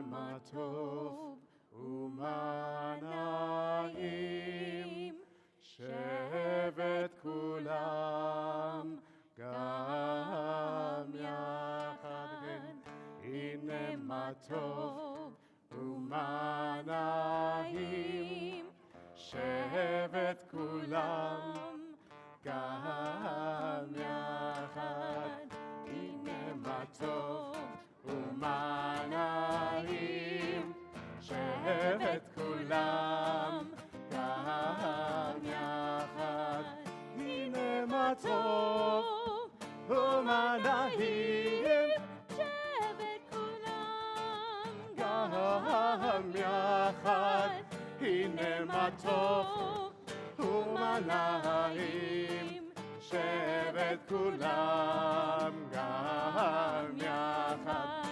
מה טוב ומה נעים, שבט כולם גם יחד. הנה מה טוב ומה נעים, שבט כולם גם יחד. הנה מה טוב ומה נעים, שבט כולם גם יחד. הנה מה טוב ומה נעים, שבט כולם גם יחד. הנה מה טוב ומה נעים, שבט כולם גם יחד.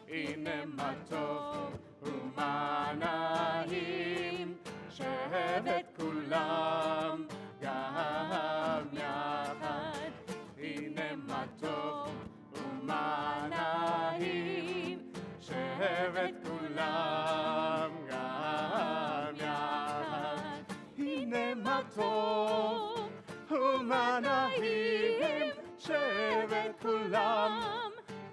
הנה מה טוב ומה נעים, שבט כולם גם יחד. הנה מה טוב ומה נעים, שבט כולם גם יחד. הנה מה טוב ומה נעים, שבט כולם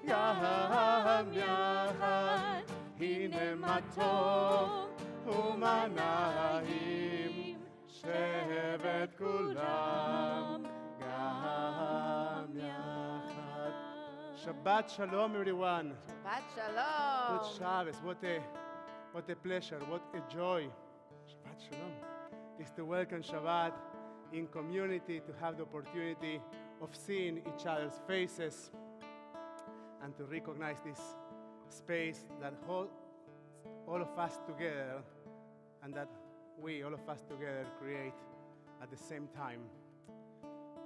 גם יחד. הנה מה טוב ומה נעים, שבט כולם גם יחד. Shabbat Shalom, everyone. Shabbat Shalom. Good Shabbos. What a pleasure, what a joy. Shabbat Shalom is to welcome Shabbat in community, to have the opportunity of seeing each other's faces and to recognize this space that holds all of us together and that we, all of us together, create at the same time.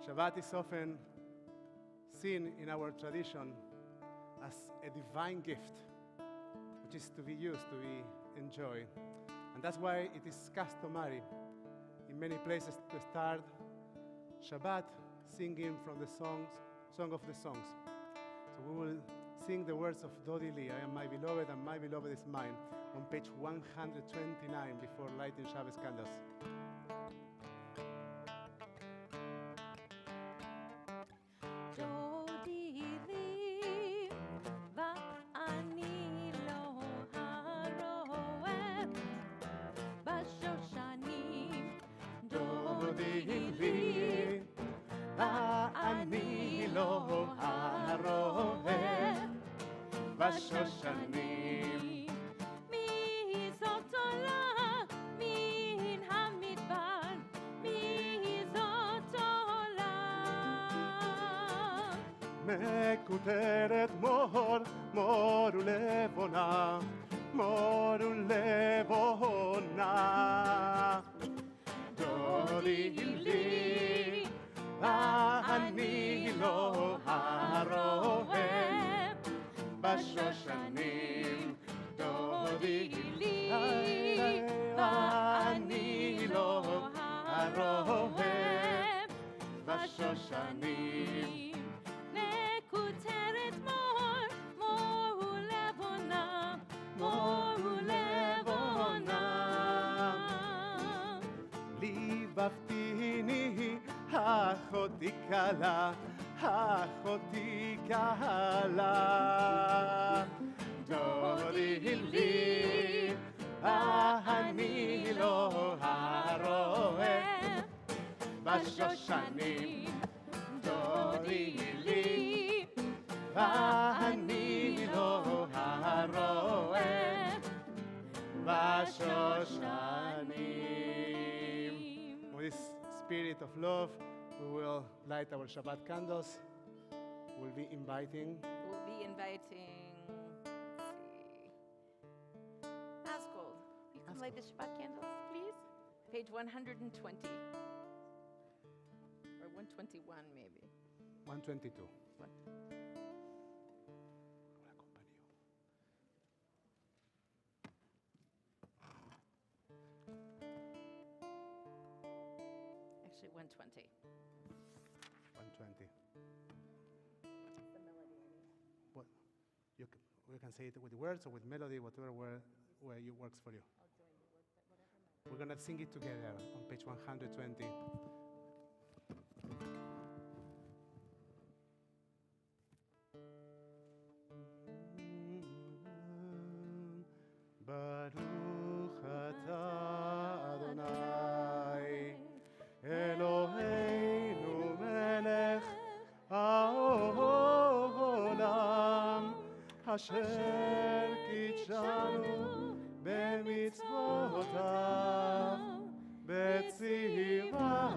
Shabbat is often seen in our tradition as a divine gift, which is to be used, to be enjoyed. And that's why it is customary in many places to start Shabbat singing from the Song of the Songs. So we will sing the words of Dodi Li, I am my beloved and my beloved is mine, on page 129 before lighting Shabbos candles. אני לא הרואה בשושנים, מי זאת עולה מן המדבר, מי זאת עולה מקוטרת מור ולבונה, מור ולבונה. דודי לי אני לא הרואה בשושנים, דודי לי אני לא הרואה בשושנים. מקוטרת מור ולבונה, מור ולבונה. ליבבתיני אחותי קלה, אחותי קלה. דודי לי אני לא הרואה בשושנים, דודי לי אני לא הרואה בשושנים. With this spirit of love, we will light our Shabbat candles. We'll be inviting. We'll be inviting, let's see, Asgold. You can light the Shabbat candles, please? Page 120. Or 121, maybe. 122. What? Actually, 120. 120. The melody. What? we can say it with words or with melody, whatever where it works for you. We're going to sing it together on page 120. Baruch atah Adonai Eloheinu melech haolam asher kitshanu b'mitzvotav betzivanu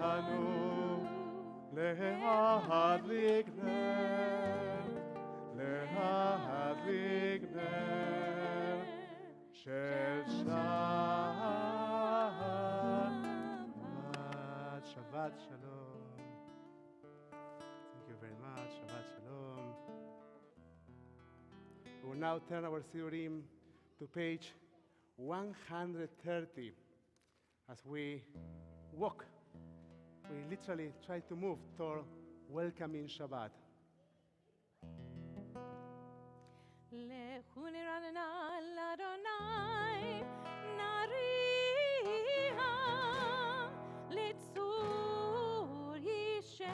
lehadlik ner shel Shabbat Shalom. Thank you very much. Shabbat Shalom. We will now turn our Sidurim to page 130. As we walk, we literally try to move toward welcoming Shabbat. לכו נרננה לאדוני, נריע לצור אישנו.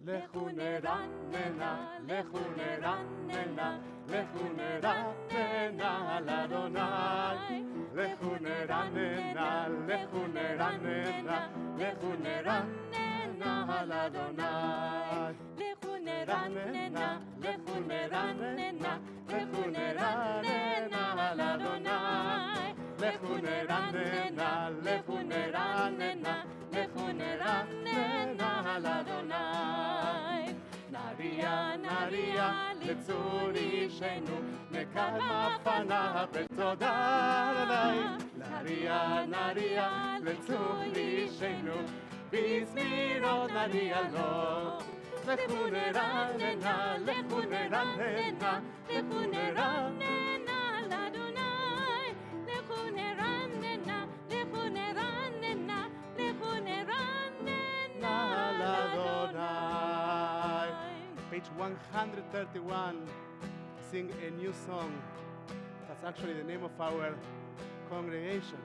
לכו נרננה, לכו נרננה, לכו נרננה לאדוני. לכו נרננה, לכו נרננה, לכו נרננה לאדוני. לכו נרננה, לכו נרננה, לכו נרננה לאדוני. לכו נרננה, לכו נרננה, לכו נרננה לאדוני. נריע, נריע לצור אישנו, נקרב פניו בתודה אליי. נריע, נריע לצור אישנו, בזמירות נריע לו. לכו נרננה, לכו נרננה, לכו נרננה לאדוני. לכו נרננה, לכו נרננה, לכו נרננה לאדוני. Page 131, sing a new song. That's actually the name of our congregation.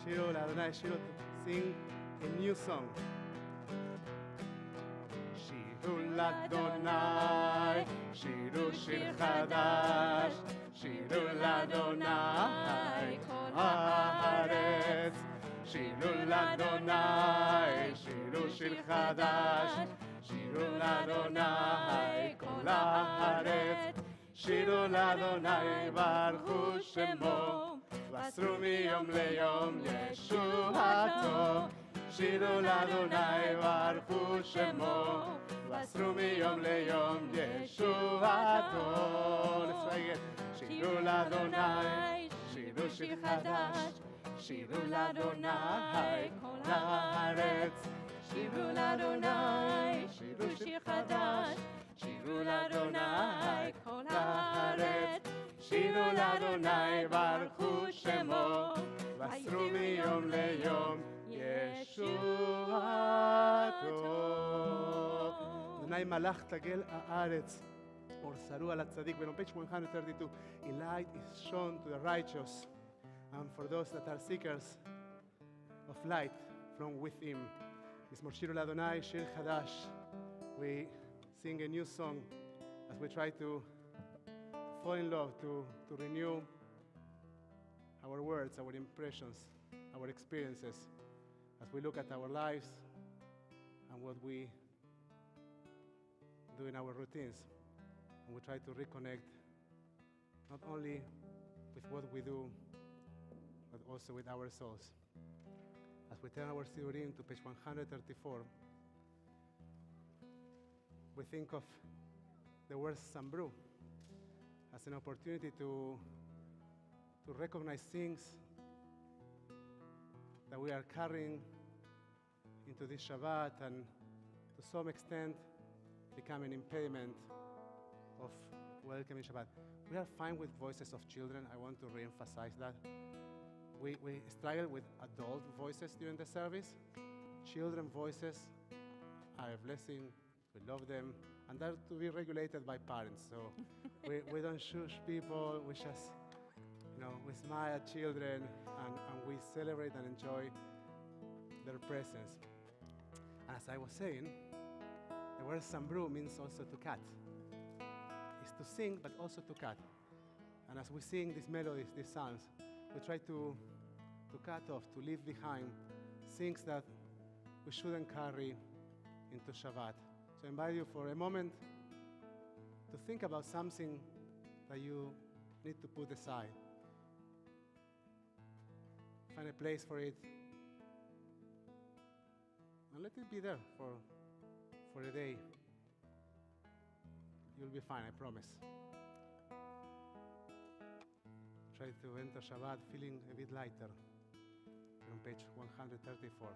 Shir Adonai, Shir, sing a new song. Shiru Adonai, Shiru Shir Hadash, Shiru Adonai, Kol Haaretz. Shiru Adonai, Shiru Shir Hadash, Shiru Adonai, Kol Haaretz. Shiru Adonai, Baruchu Shemo, Vasru miyom leyom Yeshuato. Shiru Adonai, Baruchu Shemo, Vasru miyom leyom Yeshuato. Let's try again. Shiru Adonai, Shiru Shir Hadash, Shiru Adonai, Kol Haaretz. שירו לאדוני, שירו שיר חדש, שירו לאדוני, כל הארץ. שירו לאדוני, ברכו שמו, ועשרו מיום ליום ישועתו. אדוני מלך תגל הארץ, or saru al tzaddik. But on page 132, a light is shown to the righteous, and for those that are seekers of light from within. It's Shir Adonai, Shir Hadash. We sing a new song as we try to fall in love, to renew our words, our impressions, our experiences, as we look at our lives and what we do in our routines. And we try to reconnect not only with what we do, but also with our souls. As we turn our Sidurim to page 134, we think of the word Sambru as an opportunity to recognize things that we are carrying into this Shabbat and to some extent become an impediment of welcoming Shabbat. We are fine with voices of children. I want to re-emphasize that. We struggle with adult voices during the service. Children voices are a blessing. we love them, and they're to be regulated by parents. So we don't shush people, we just, we smile at children, and we celebrate and enjoy their presence. And as I was saying, the word Sambru means also to cut. It's to sing, but also to cut. And as we sing these melodies, these psalms, we try to cut off, to leave behind things that we shouldn't carry into Shabbat. So I invite you for a moment to think about something that you need to put aside. Find a place for it, and let it be there for a day. You'll be fine, I promise. Try to enter Shabbat feeling a bit lighter. We're on page 134.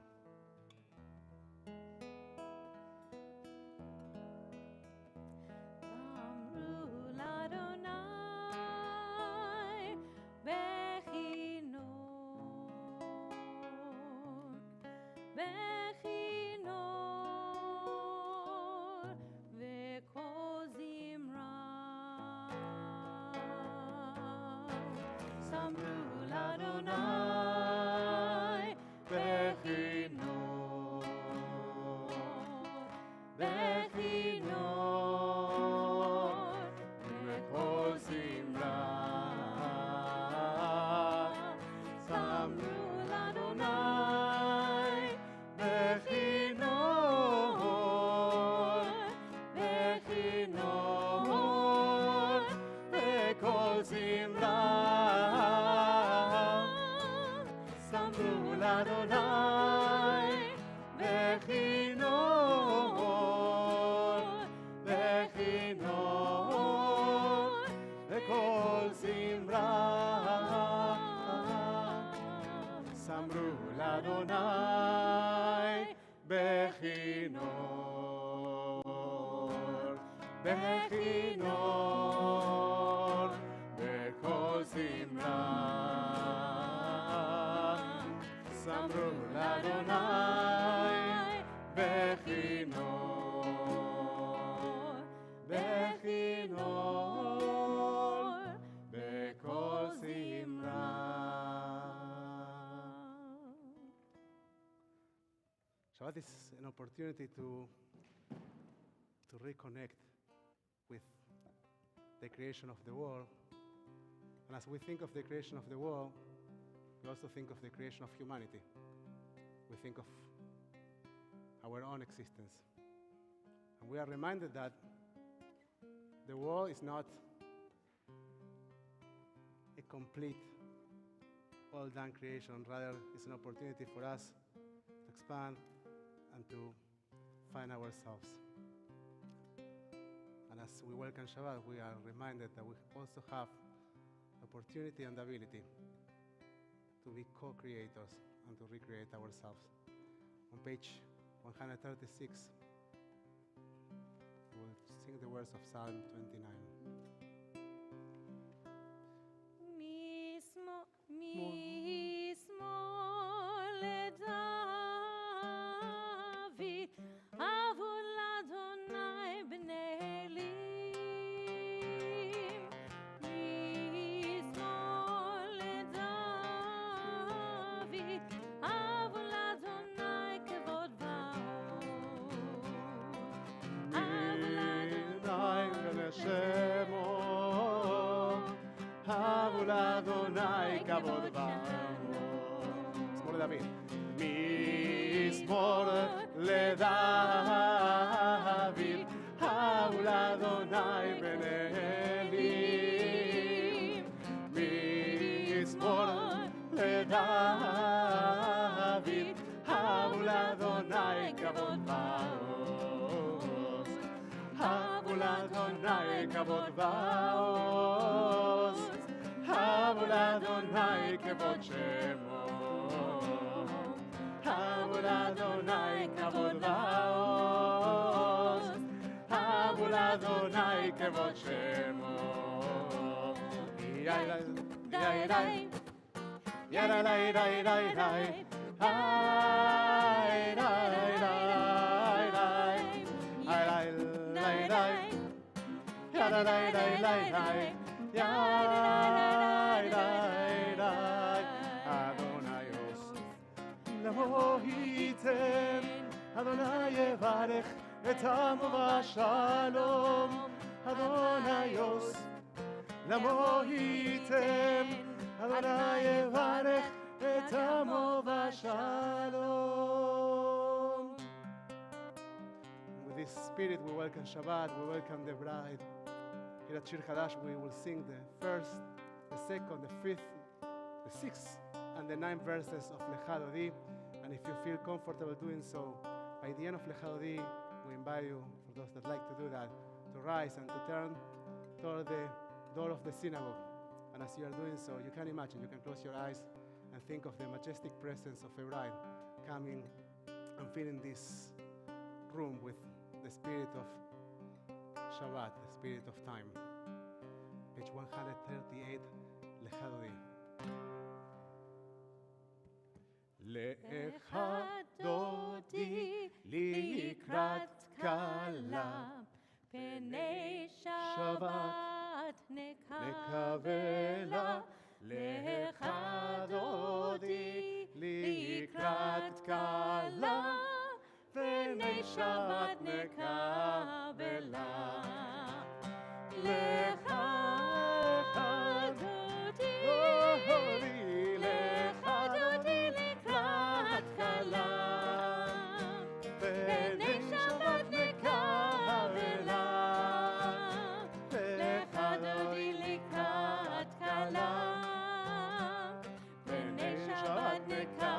Shabbat is an opportunity to reconnect with the creation of the world. And as we think of the creation of the world, we also think of the creation of humanity. We think of our own existence. And we are reminded that the world is not a complete, all-done creation. Rather, it's an opportunity for us to expand and to find ourselves. And as we welcome Shabbat, we are reminded that we also have opportunity and ability to be co-creators and to recreate ourselves. On page 136, we'll sing the words of Psalm 29. מזמור לדוד. מזמור לדוד, ההו לאדוני בני אלים. מזמור לדוד, ההו לאדוני כבוד ועוז. ההו לאדוני כבוד ועוז. ההו לאדוני כבוד שמו. ההו לאדוני כבוד ועוז. ההו לאדוני כבוד שמו. יאי יאי ייתן, אדוני יברך את עמו בשלום, אדוני יוס, למו ייתן, אדוני יברך את עמו בשלום. With this spirit we welcome Shabbat, we welcome the bride. Here at Shir Hadash we will sing the first, the second, the fifth, the sixth, and the ninth verses of Lecha Dodi. And if you feel comfortable doing so, by the end of Lecha Dodi, we invite you, for those that like to do that, to rise and to turn toward the door of the synagogue. And as you are doing so, you can imagine, you can close your eyes and think of the majestic presence of a bride coming and filling this room with the spirit of Shabbat, the spirit of time. Page 138, Lecha Dodi. Lecha Dodi לקראת כלה, פני שבת נקווה. Lecha Dodi לקראת כלה, פני שבת נקווה. Lecha Dodi לקראת כלה, פני שבת נקווה. Lecha Dodi לקראת כלה, פני שבת נקווה.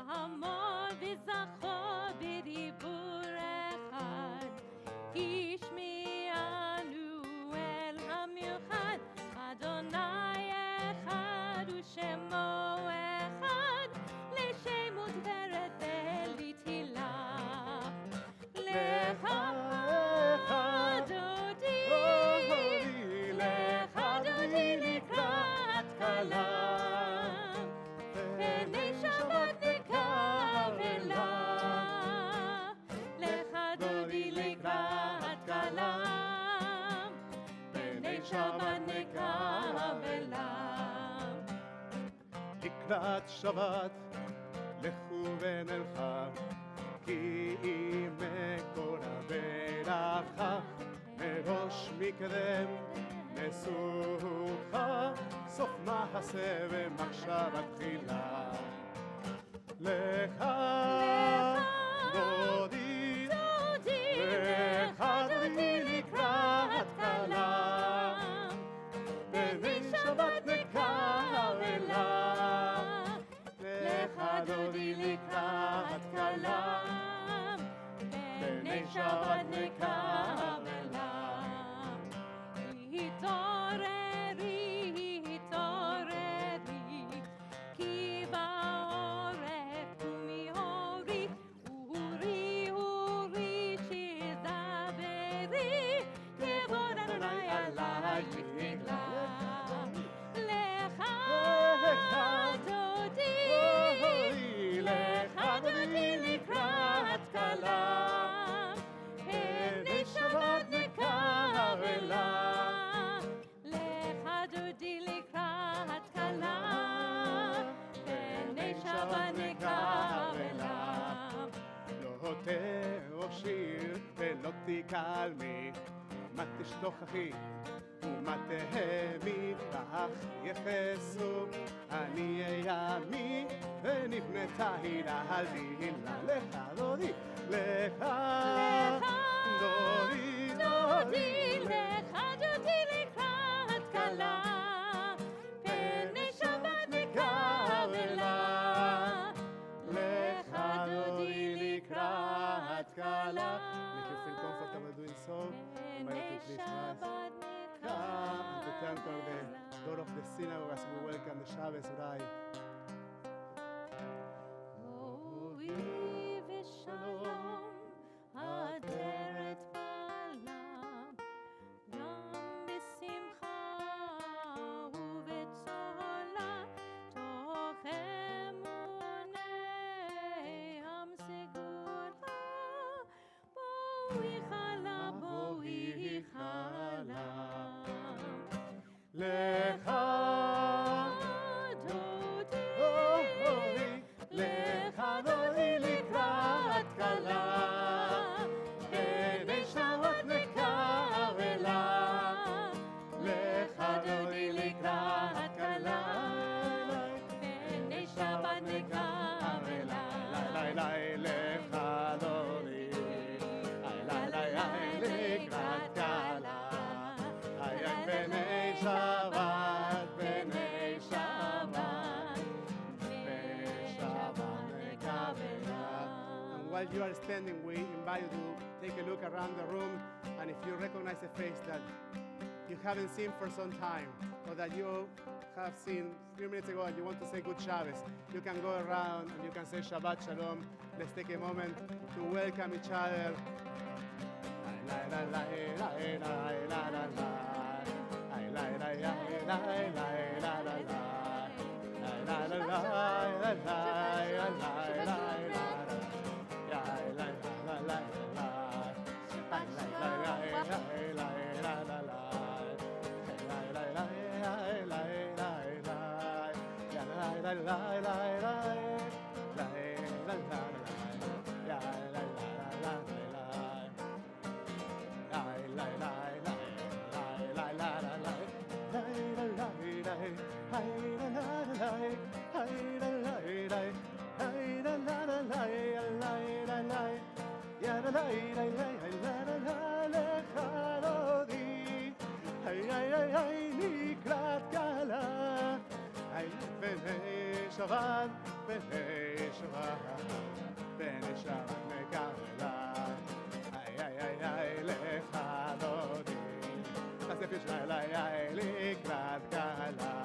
שמור וזכור בדיבור אחד, השמיענו אל המיוחד. אדוני אחד ושמו אחד, לשמות ורד ולתהילה. Lecha Dodi, Lecha Dodi לקראת כלה, פני שבת נקווה. Lecha Dodi לקראת כלה, פני שבת נקווה. לקראת שבת לכו ונלכה, כי אם מקורה ברכה, מראש מקדם מסוכה, סוף מעשה ומחשבה תחילה. Lecha Dodi, Lecha Dodi לקראת כלה, פני שבת נקווה. Lecha Dodi לקראת כלה, פני שבת נקווה. התעוררי, התעוררי, כי בעורף קומי אורי, אורי, אורי, שתדברי, כבוד אדוני עלי תפילה. Lecha Dodi, Lecha Dodi לקראת כלה, פני שבת נקווה. Lecha Dodi לקראת כלה, פני שבת נקווה. לא תאושיר ולא תקלמי, מה תשתוכחי ומה תהמי, בך יחסו אני ימי, ונבנתה הילה על הילה. Lecha Dodi, Lecha Dodi, Dodi, Lecha Dodi לקראת כלה, פני שבת נקווה. Lecha Dodi לקראת כלה. If you feel comfortable doing so, invite you to please rise. Come and to turn toward the door of the synagogue as we welcome the Shabbos bride. אוהבי ושלום, אדרת בעלם, גם בשמחה ובצהלה, תוך אמוני עם סגולה, לך לך דודי לקראת כלה, בני שבת נקרלה. לך דודי לקראת כלה, בני שבת נקרלה. לך דודי, לקראת כלה, בני שבת, בני שבת, בני שבת נקרלה. And while you are standing, we invite you to take a look around the room, and if you recognize a face that you haven't seen for some time, or that you have seen a few minutes ago and you want to say good Shabbos, you can go around and you can say Shabbat Shalom. Let's take a moment to welcome each other. Shabbat, b'nei Shabbat, b'nei Shabbat nekavelah. Ay, ay, ay, ay, lecha dodi. As if it's ay, ay, ay, likrat kala.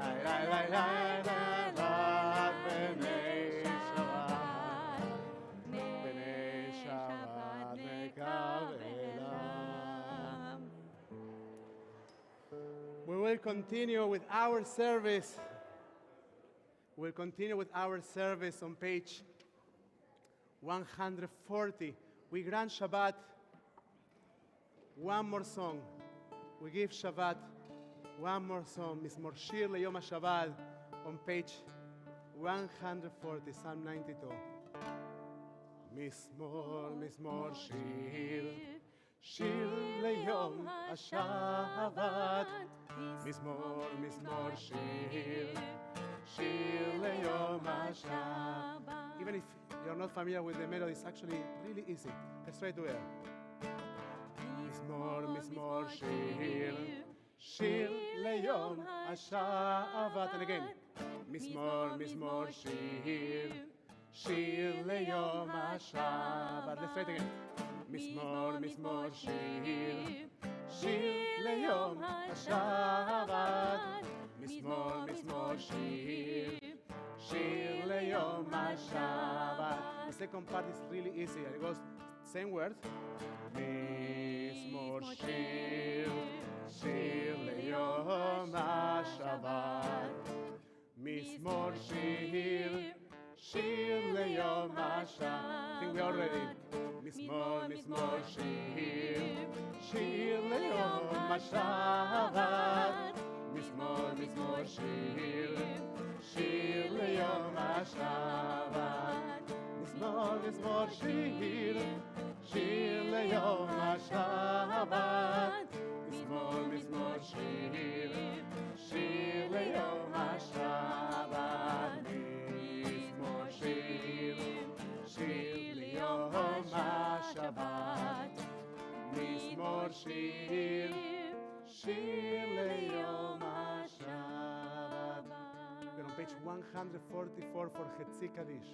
Ay, ay, ay, ay, Shabbat, b'nei Shabbat, b'nei Shabbat nekavelah. We will continue with our service. We'll continue with our service on page 140. We grant Shabbat one more song. We give Shabbat one more song. Mizmor Shir Leyom HaShabbat on page 140, Psalm 92. Mizmor, Mizmor Shir, Shir Leyom HaShabbat. Mizmor, Mizmor Shir, Shir Leyom HaShabbat. Even if you're not familiar with the melody, it's actually really easy. Let's try to it. Mizmor, Mizmor Shir, Shir Leyom HaShabbat. And again, Mizmor, Mizmor Shir, Shir Leyom HaShabbat. Let's try it again. Mizmor, Mizmor Shir, Shir Leyom HaShabbat. Mizmor, Mizmor Shir, Shir Leyom HaShabbat. The second part is really easy. It goes same word. Mizmor Shir, Shir Leyom HaShabbat. Mizmor Shir, Shir Leyom HaShabbat. I think we are ready. Mizmor, Mizmor Shir, Shir Leyom HaShabbat. Mizmor, Mizmor Shir, Shir Leyom HaShabbat. Mizmor, Mizmor Shir, Shir Leyom HaShabbat. Mizmor, Mizmor Shir, Shir Leyom HaShabbat. Mizmor Shir, Shir Leyom HaShabbat. Mizmor Shir, Shir Leyom HaShabbat. We're on page 144 for Chetzi Kaddish.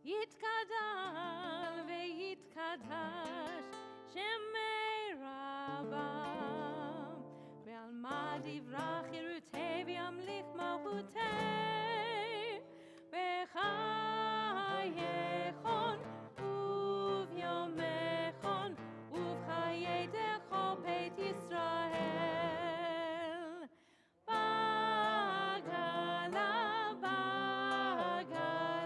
יתגדל ויתקדש שמי רבם ועל מה דברך חירותי וימליך מלכותי בחייכון וביומכון ובחיי דכל בית ישראל בגלה בגלה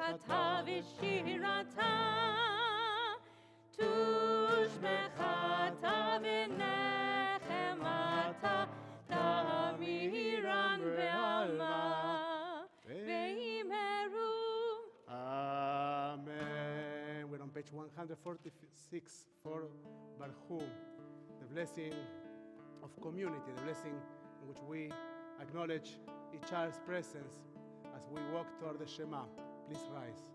ברוכתה ושירתה, תושבחתה ונחמתה, תמירן בעלמה, ואימרו. Amen. We're on page 146 for Barhu, the blessing of community, the blessing in which we acknowledge each other's presence as we walk toward the Shema. Please rise.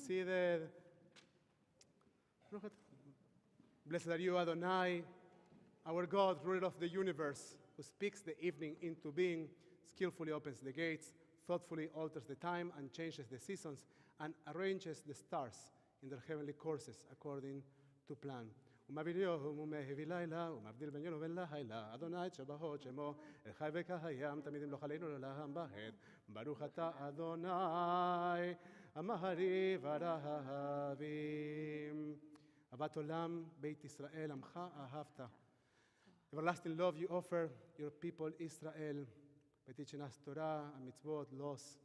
Seated. Blessed are you, Adonai, our God, ruler of the universe, who speaks the evening into being, skillfully opens the gates, thoughtfully alters the time and changes the seasons, and arranges the stars in their heavenly courses according to plan. ומבדיהו ומהביא לילה, ומבדיל בין יום ובין לילה, אדוני צבאות שמו, אל חי וקיים, תמיד ימלוך עלינו לעולם ועד. ברוך אתה אדוני, המהרי ורהבים. אהבת עולם, בית ישראל, עמך אהבת. Everlasting love you offer your people Israel by teaching us Torah and mitzvot, laws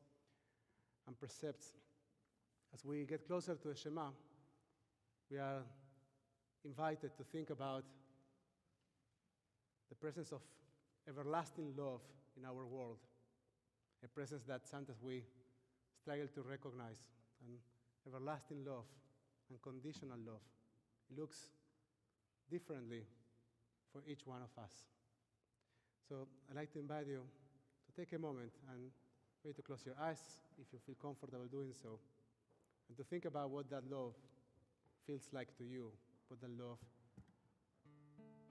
and precepts. As we get closer to the Shema, we are invited to think about the presence of everlasting love in our world, a presence that sometimes we struggle to recognize, and everlasting love and conditional love. It looks differently for each one of us. So I'd like to invite you to take a moment and maybe to close your eyes if you feel comfortable doing so, and to think about what that love feels like to you, what that love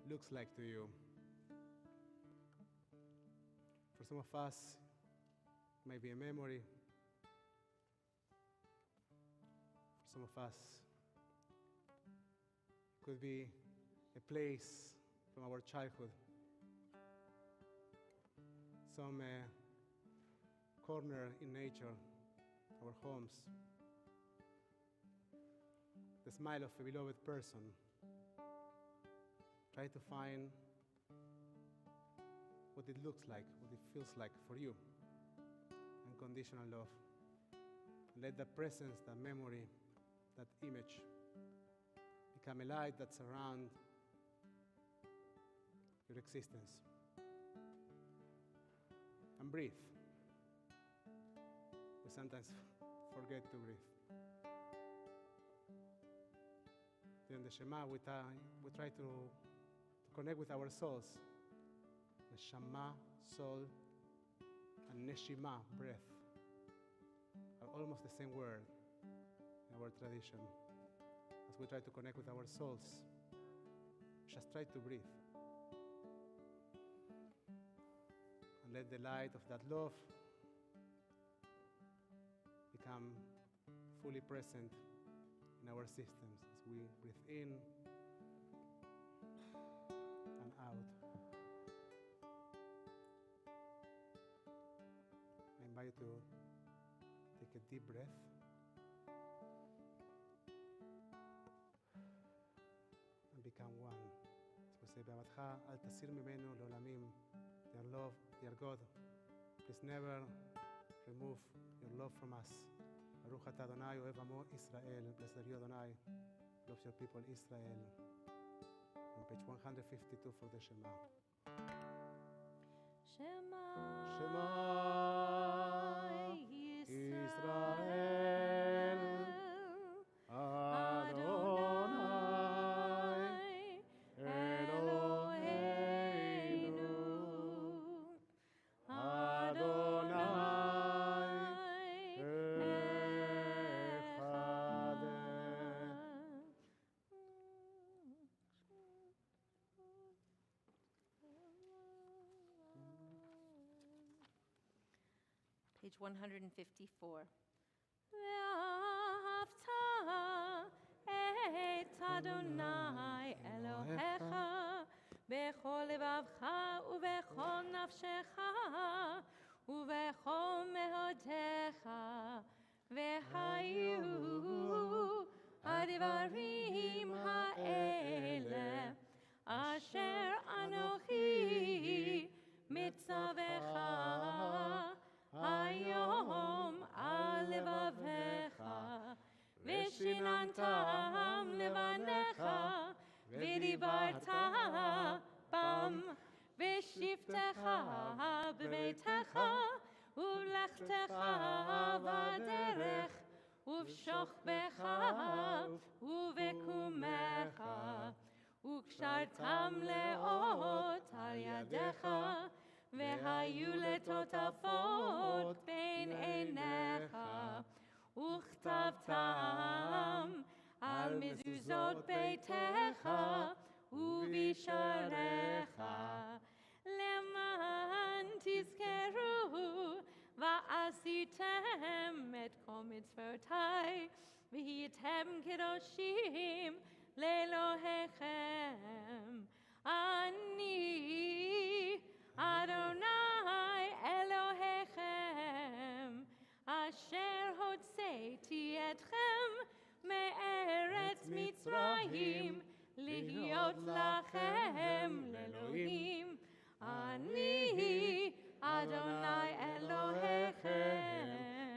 looks like to you. For some of us, it may be a memory. For some of us, it could be a place from our childhood, some corner in nature, our homes, the smile of a beloved person. Try to find what it looks like, what it feels like for you. Unconditional love. Let that presence, that memory, that image become a light that surrounds your existence. And breathe. We sometimes forget to breathe. During the Shema, we try to connect with our souls. Neshama, soul, and neshima, breath, are almost the same word in our tradition. As we try to connect with our souls, just try to breathe. And let the light of that love become fully present in our systems as we breathe in and out. I invite you to take a deep breath and become one. As we say, "Be'avatcha al tasir mimenu le'olamim." Dear love, dear God, please never remove your love from us. Baruch atah Adonai ohev amo Israel. Blessed are you, Adonai, loves your people Israel. On page 152 for the Shema. Shema Shema Israel page 154. ואהבת את אדוני אלוהיך בכל לבבך ובכל נפשך ובכל מאודך, והיו הדברים האלה אשר אנוכי מצווך היום על לבביך, ושיננתם לבניך, ודיברת בם בשבתך בביתך ובלכתך בדרך ובשוכבך ובקומך, וקשרתם לאות על ידיך, והיו לטוטפות בין עיניך, וכתבתם על מזוזות ביתך ובשעריך, למען תזכרו ועשיתם את כל מצוותיי, והייתם קדושים לאלוהיכם. אני אדוני אלוהיכם, אשר הוצאתי אתכם מארץ מצרים, להיות לכם לאלוהים. אני אדוני אלוהיכם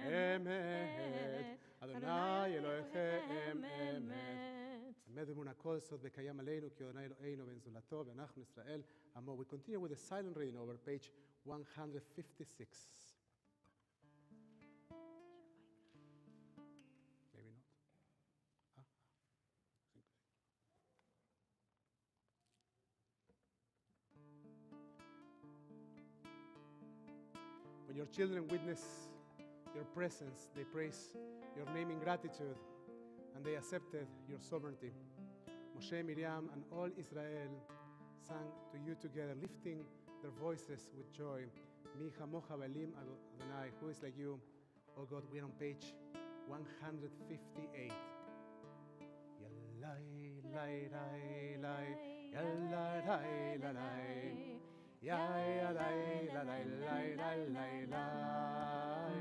אמת. אדוני אלוהיכם אמת. אמת אמונה כל סוד וקיים עלינו, כי אדוני אלוהינו ואין זולתו, ואנחנו ישראל עמו. We continue with the silent reading over page 156. Maybe not. When your children witness your presence, they praise your name in gratitude, and they accepted your sovereignty. Moshe, Miriam, and all Israel sang to you together, lifting their voices with joy. Mi chamocha v'elim Adonai, who is like you? Oh God, we're on page 158. Yallai, lai, lai, lai, yallai, lai, lai, lai. Yai, lai, lai, lai, lai, lai, lai, lai.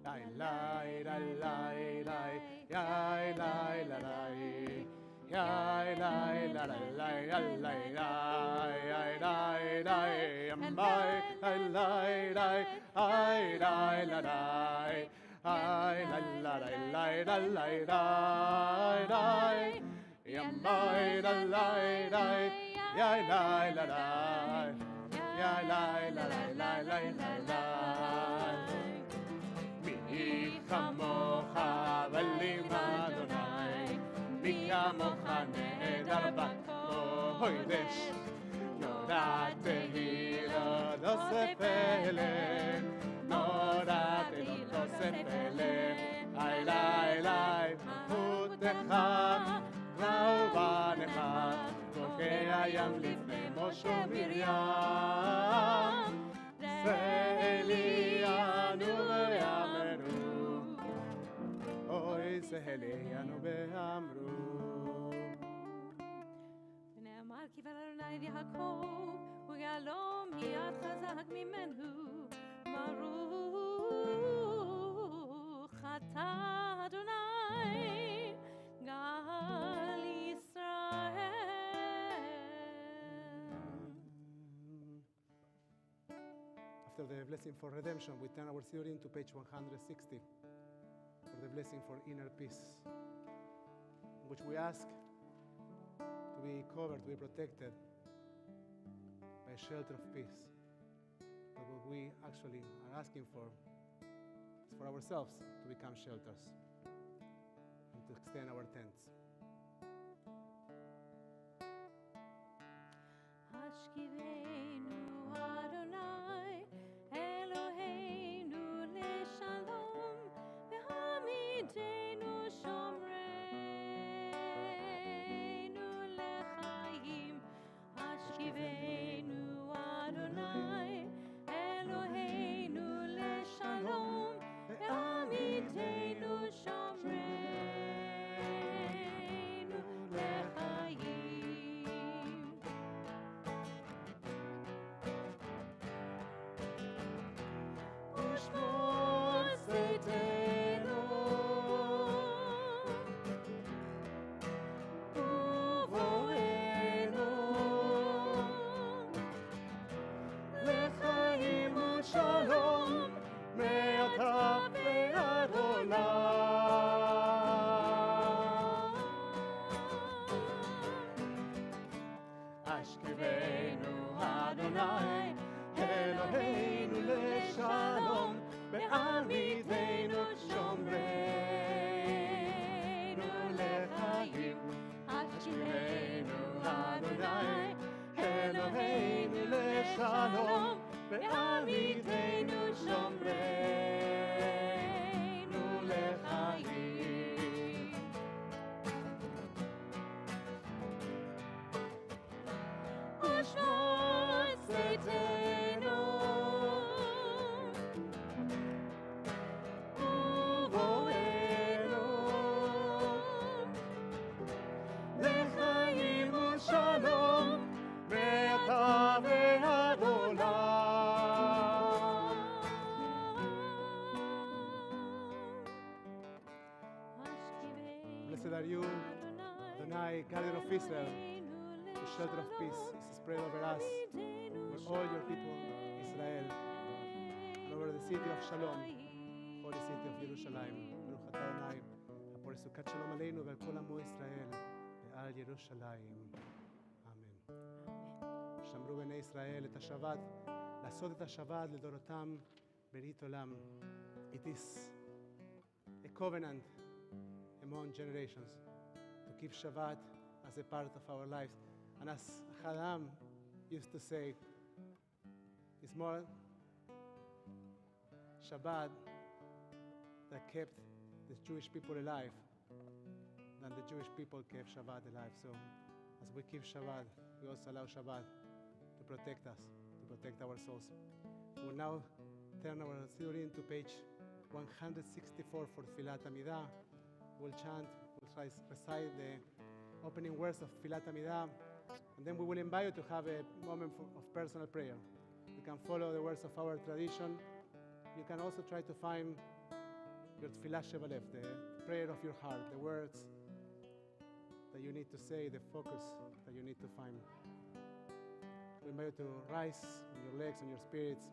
Yai, lai, lai, lai, lai. Yai, lai, lai, lai. Yai, lai, lai, lai, lai, lai, lai, lai, lai, lai. Yamai, lai, lai, lai. Ai, lai, lai, lai. Ai, lai, lai, lai, lai, lai, lai, lai. Yamai, lai, lai, lai. Yai, lai, lai, lai. Yai, lai, lai, lai, lai, lai, lai. Mi chamocha v'elim Adonai, mi chamocha nehedar b'kodesh, noratehi lo sepele, noratehi lo sepele, ai, lai, lai, malchutecha v'uvanecha, כוכי הים לפני משה ומרים, סהליאנו ויאמרו, אוי סהליאנו ויאמרו. ונאמר כי אדוני יעקב, וגאלו מיד חזק ממנו, ברוך אתה אדוני, גאל ישראל. After the blessing for redemption, we turn our theory to page 160 for the blessing for inner peace, in which we ask to be covered, to be protected by a shelter of peace. But what we actually are asking for is for ourselves to become shelters and to extend our tents. Hashkivenu Adonai Eloheinu leshalom, v'hamidenu shomreinu lechaim. Hashkivenu Adonai Eloheinu leshalom. ושמור צאתנו ובואנו לחיים ושלום מעתה ועד עולם. אשכבנו אדוני אלוהינו לשלום בעמיתנו שומרנו לחיים. אשכבנו אדוני אלוהינו לשלום בעמיתנו שומרנו לחיים. ושמור צאתנו ובואנו לחיים ושלום מעתה ועד עולם. Blessed are you, Adonai, Guardian of Israel, the shelter of peace is spread over us, over all your people, Israel, and over the city of Shalom, holy city of Jerusalem. Baruch atah Adonai, הפורש סוכת שלום עלינו ועל כל עמו ישראל ועל ירושלים. אמן. שמרו בני ישראל את השבת, לעשות את השבת לדורותם ברית עולם. It is a covenant among generations to keep Shabbat as a part of our lives. And as Hadam used to say, it's more Shabbat that kept the Jewish people alive than the Jewish people kept Shabbat alive. So as we keep Shabbat, we also allow Shabbat to protect us, to protect our souls. We'll now turn our Sidurim to page 164 for Tfilat Amidah. We'll chant, we'll recite the opening words of Tfilat Amidah, and then we will invite you to have a moment of personal prayer. You can follow the words of our tradition. You can also try to find your Tfilah Shebalev, the prayer of your heart, the words that you need to say, the focus that you need to find. We invite you to rise on your legs, on your spirits.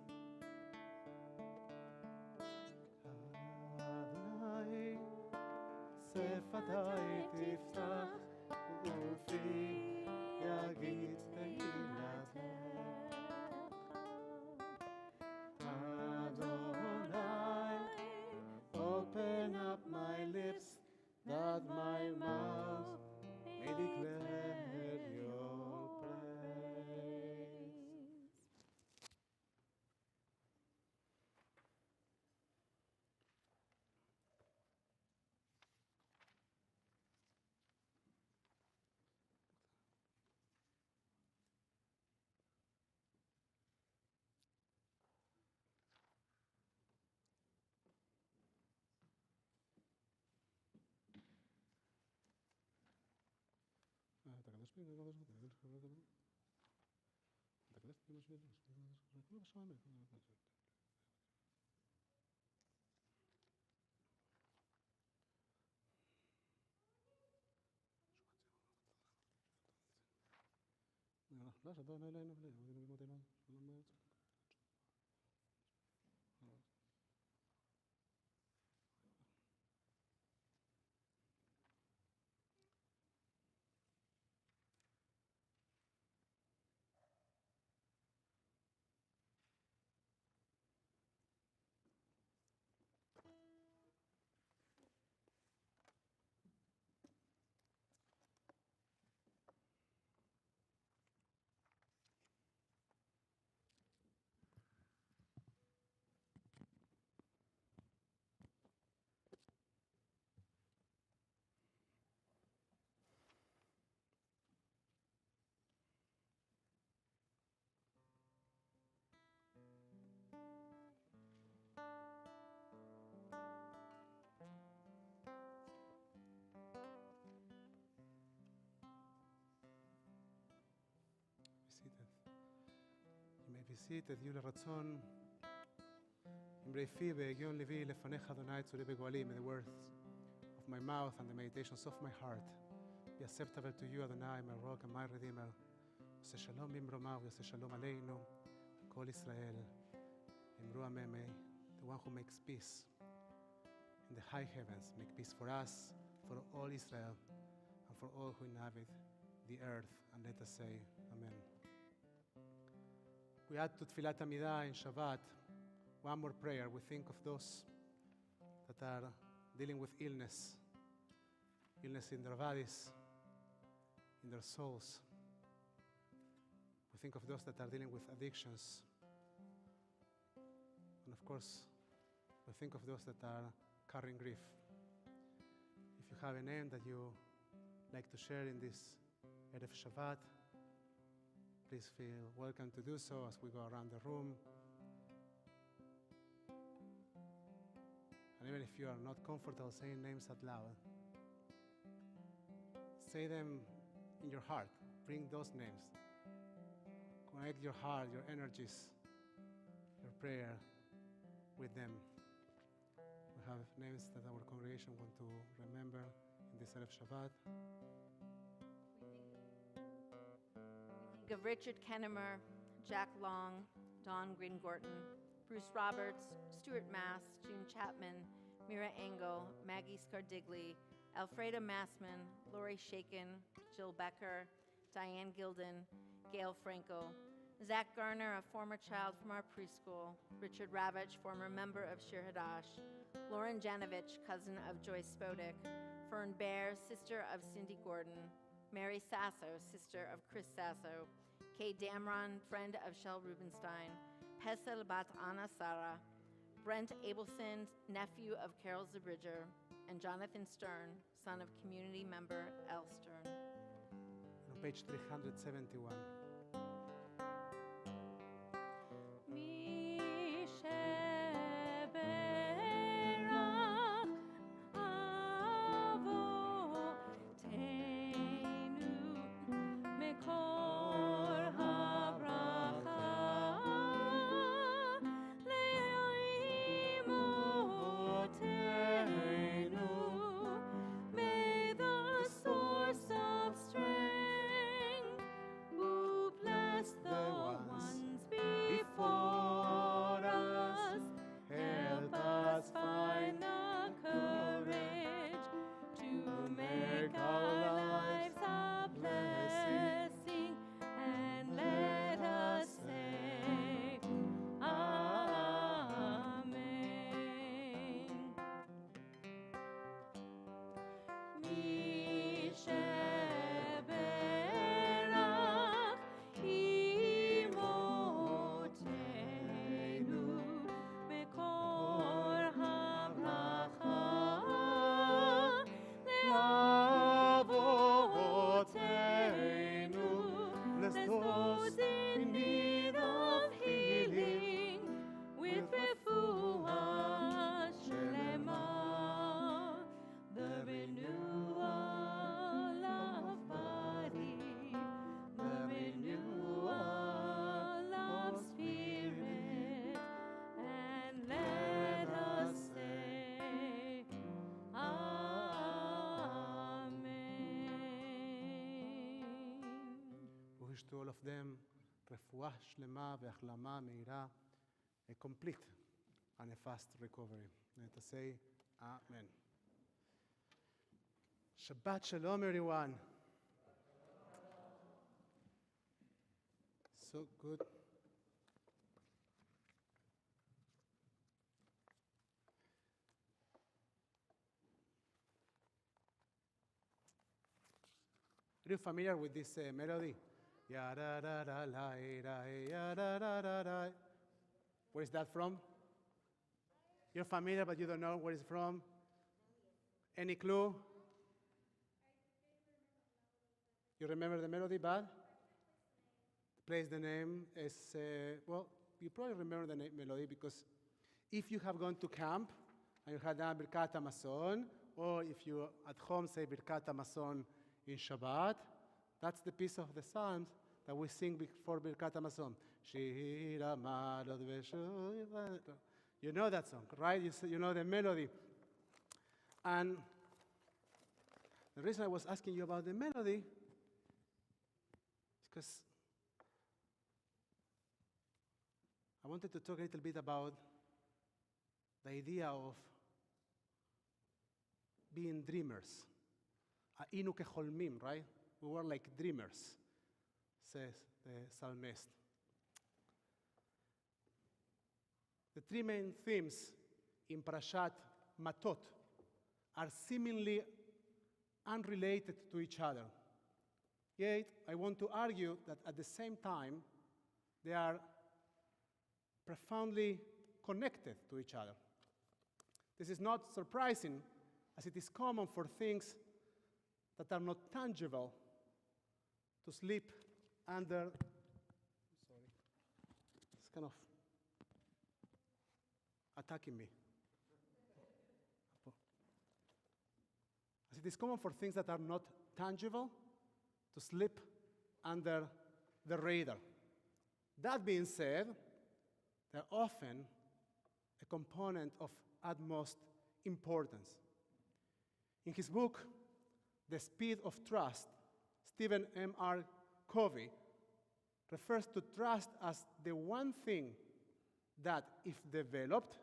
Adonai, שפתי תפתח ופי יגיד תהילתך. Adonai, open up my lips that my mouth may declare your praise. Be seated, יהיו לרצון. אם אמרי פי והגיון ליבי לפניך אדוני צורי בגואלי. May the words of my mouth and the meditations of my heart be acceptable to you, Adonai, my rock and my redeemer. עושה שלום במרומיו ועושה שלום עלינו, כל ישראל. אמרו אמן. May the one who makes peace in the high heavens make peace for us, for all Israel, and for all who inhabit the earth. And let us say amen. We add to Tfilat Amidah in Shabbat one more prayer. We think of those that are dealing with illness in their bodies, in their souls. We think of those that are dealing with addictions. And of course, we think of those that are carrying grief. If you have a name that you like to share in this Erev Shabbat, please feel welcome to do so as we go around the room. And even if you are not comfortable saying names out loud, say them in your heart. Bring those names. Connect your heart, your energies, your prayer with them. We have names that our congregation want to remember in this Erev Shabbat. We think of Richard Kennemer, Jack Long, Don Green-Gorton, Bruce Roberts, Stuart Mass, June Chapman, Mira Engel, Maggie Scardigli, Alfreda Massman, Lori Shaken, Jill Becker, Diane Gilden, Gail Franco, Zach Garner, a former child from our preschool, Richard Ravitch, former member of Shir Hadash, Lauren Janovich, cousin of Joyce Spodek, Fern Bear, sister of Cindy Gordon, Mary Sasso, sister of Chris Sasso, Kay Damron, friend of Shel Rubenstein, Pesel Bat Anna Sarah, Brent Abelson, nephew of Carol Zabridger, and Jonathan Stern, son of community member Al Stern. On page 371. To all of them, רפואה שלמה והחלמה מהירה, a complete and a fast recovery. Let us say amen. Shabbat shalom, everyone. So good. Are you familiar with this melody? Ya da da da la da ya da da da da. Where is that from? You're familiar, but you don't know where it's from. Any clue? You remember the melody, but the place, the name is well. You probably remember the melody because if you have gone to camp and you had done Birkat Hamazon, or if you at home say Birkat Hamazon in Shabbat, that's the piece of the Psalms that we sing before Birkat Hamazon. Shir Amarot v'Shuv. You know that song, right? You know the melody. And the reason I was asking you about the melody is because I wanted to talk a little bit about the idea of being dreamers. Inu kecholmim, right? We were like dreamers, says the psalmist. The three main themes in Parashat Matot are seemingly unrelated to each other. Yet, I want to argue that at the same time, they are profoundly connected to each other. This is not surprising, as it is common for things that are not tangible to slip under, it's kind of attacking me. As it is common for things that are not tangible to slip under the radar. That being said, they're often a component of utmost importance. In his book, The Speed of Trust, Stephen M.R. Covey refers to trust as the one thing that, if developed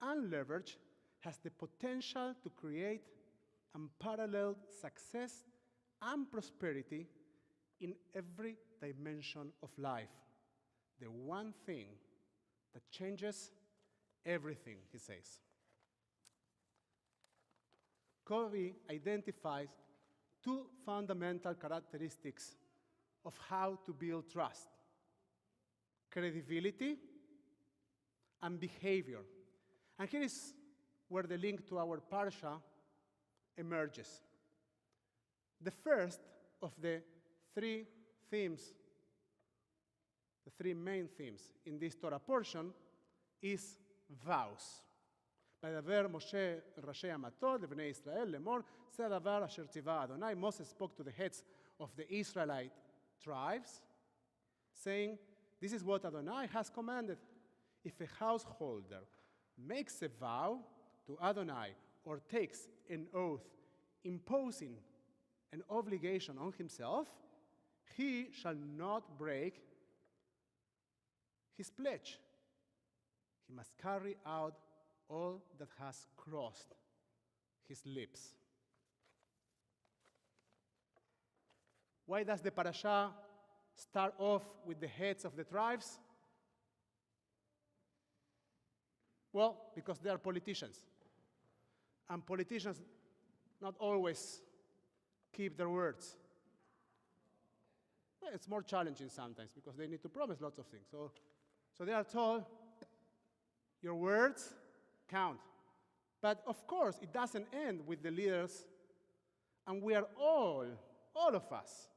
and leveraged, has the potential to create unparalleled success and prosperity in every dimension of life. The one thing that changes everything, he says. Covey identifies two fundamental characteristics of how to build trust: credibility and behavior. And here is where the link to our parsha emerges. The first of the three themes, the three main themes in this Torah portion, is vows. וידבר משה ראשי המטות לבני ישראל לאמור, זה הדבר אשר ציווה אדוני. Moses spoke to the heads of the Israelite tribes, saying, this is what Adonai has commanded. If a householder makes a vow to Adonai or takes an oath imposing an obligation on himself, he shall not break his pledge. He must carry out all that has crossed his lips. Why does the parasha start off with the heads of the tribes? Well, because they are politicians. And politicians not always keep their words. Well, it's more challenging sometimes because they need to promise lots of things. So they are told, your words count. But of course, it doesn't end with the leaders, and we are all of us,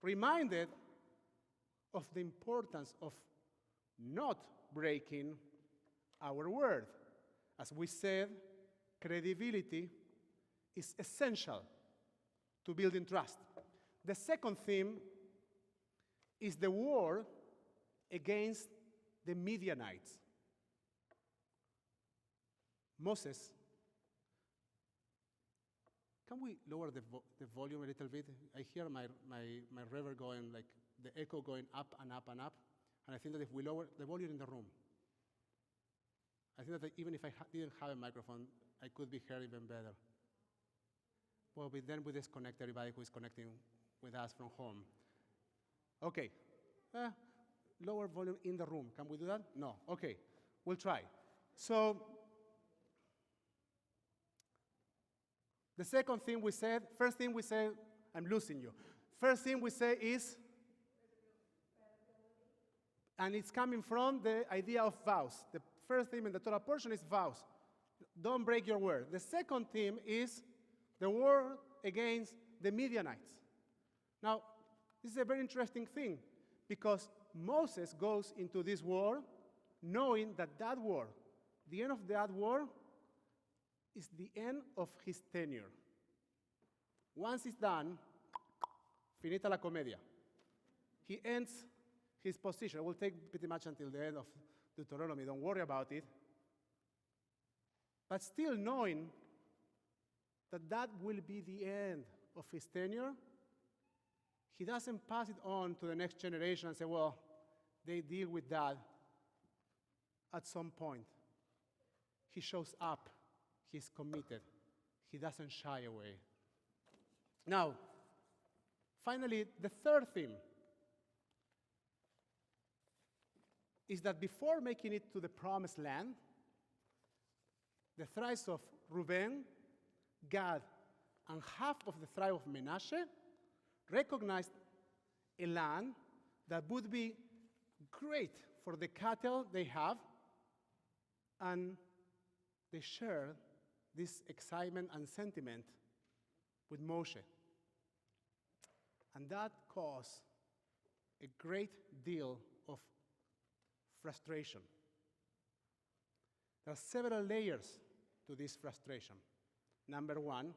reminded of the importance of not breaking our word. As we said, credibility is essential to building trust. The second theme is the war against the Midianites. Moses, can we lower the volume a little bit? I hear my reverb going, like the echo going up and up and up, and I think that if we lower the volume in the room, I think that even if I didn't have a microphone, I could be heard even better. Well, then we disconnect everybody who is connecting with us from home. Okay, lower volume in the room. Can we do that? No, okay, we'll try. So, the second thing we said, first thing we said, I'm losing you. First thing we say is, and it's coming from the idea of vows. The first theme in the Torah portion is vows. Don't break your word. The second theme is the war against the Midianites. Now, this is a very interesting thing because Moses goes into this war knowing that that war, the end of that war, is the end of his tenure. Once it's done, finita la comedia. He ends his position. It will take pretty much until the end of Deuteronomy. Don't worry about it. But still knowing that that will be the end of his tenure, he doesn't pass it on to the next generation and say, well, they deal with that at some point. He shows up. He's committed. He doesn't shy away. Now, finally, the third theme is that before making it to the promised land, the tribes of Reuben, Gad, and half of the tribe of Manasseh recognized a land that would be great for the cattle they have, and they shared this excitement and sentiment with Moshe. And that caused a great deal of frustration. There are several layers to this frustration. Number one,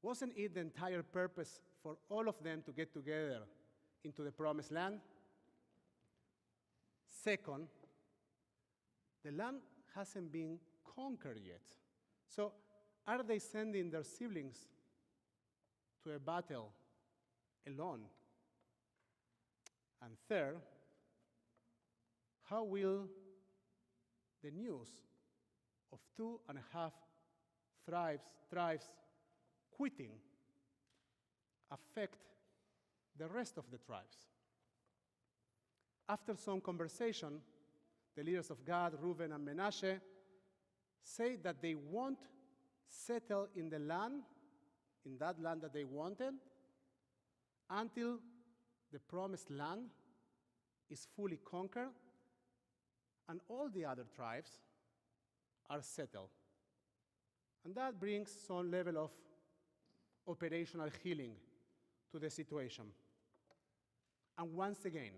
wasn't it the entire purpose for all of them to get together into the promised land? Second, the land hasn't been conquered yet. So are they sending their siblings to a battle alone? And third, how will the news of 2.5 tribes quitting affect the rest of the tribes? After some conversation, the leaders of Gad, Reuben, and Manasseh say that they won't settle in the land, in that land that they wanted, until the promised land is fully conquered and all the other tribes are settled. And that brings some level of operational healing to the situation. And once again,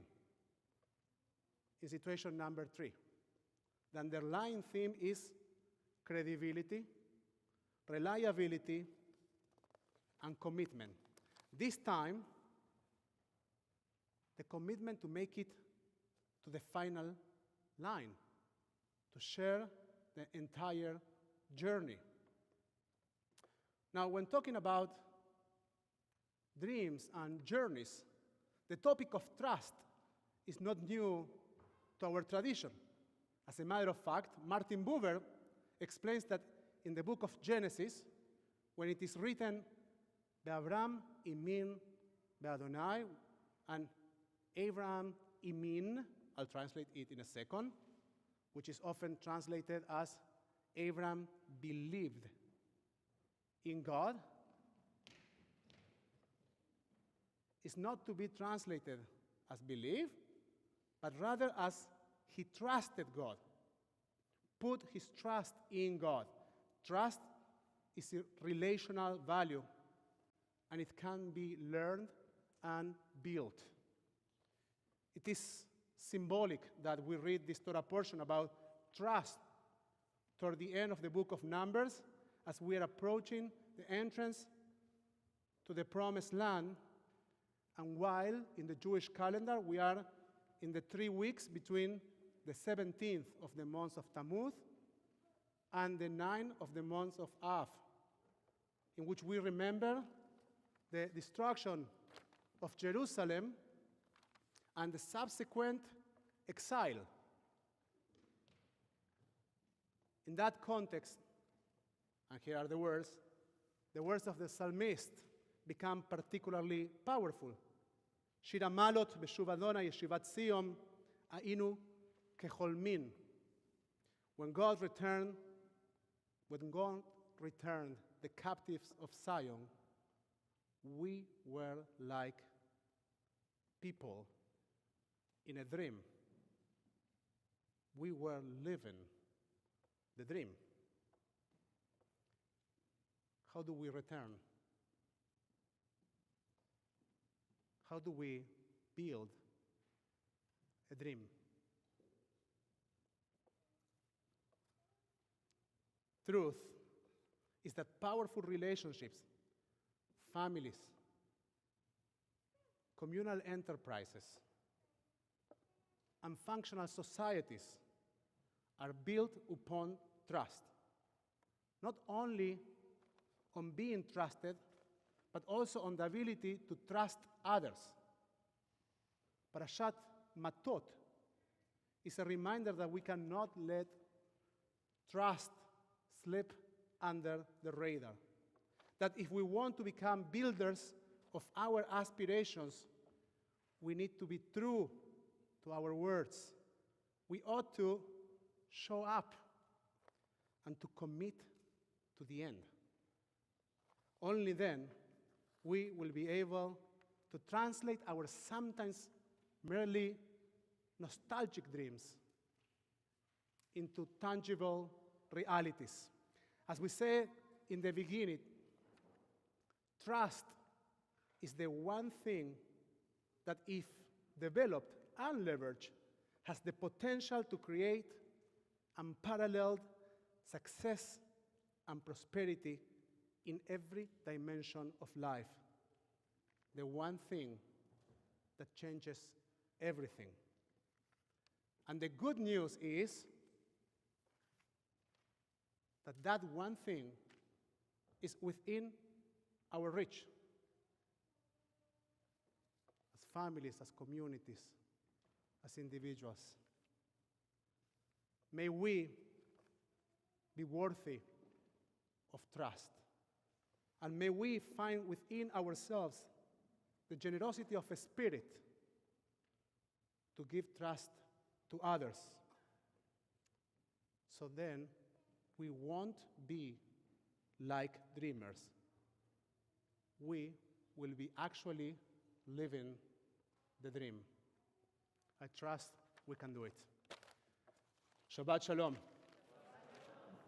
in situation number 3, the underlying theme is credibility, reliability, and commitment. This time, the commitment to make it to the final line, to share the entire journey. Now, when talking about dreams and journeys, the topic of trust is not new to our tradition. As a matter of fact, Martin Buber explains that in the book of Genesis, when it is written, Be'Avram imin be'Adonai, and Abraham imin, I'll translate it in a second, which is often translated as Abraham believed in God, is not to be translated as believe, but rather as he trusted God, put his trust in God. Trust is a relational value, and it can be learned and built. It is symbolic that we read this Torah portion about trust toward the end of the book of Numbers, as we are approaching the entrance to the promised land, and while in the Jewish calendar we are in the 3 weeks between the 17th of the month of Tammuz and the 9th of the month of Av, in which we remember the destruction of Jerusalem and the subsequent exile. In that context, and here are the words of the psalmist become particularly powerful. Shir Amalot b'shuv Adonai yeshivat Sion ha'inu kecholmin. When God returned the captives of Zion, we were like people in a dream. We were living the dream. How do we return? How do we build a dream? Truth is that powerful relationships, families, communal enterprises, and functional societies are built upon trust. not only on being trusted, but also on the ability to trust others. Parashat Matot is a reminder that we cannot let trust slip under the radar. That if we want to become builders of our aspirations, we need to be true to our words. We ought to show up and to commit to the end. Only then we will be able to translate our sometimes merely nostalgic dreams into tangible realities. As we said in the beginning, trust is the one thing that, if developed and leveraged, has the potential to create unparalleled success and prosperity in every dimension of life. The one thing that changes everything. And the good news is that that one thing is within our reach. As families, as communities, as individuals. May we be worthy of trust. And may we find within ourselves the generosity of a spirit to give trust to others. So then, we won't be like dreamers. We will be actually living the dream. I trust we can do it. Shabbat Shalom.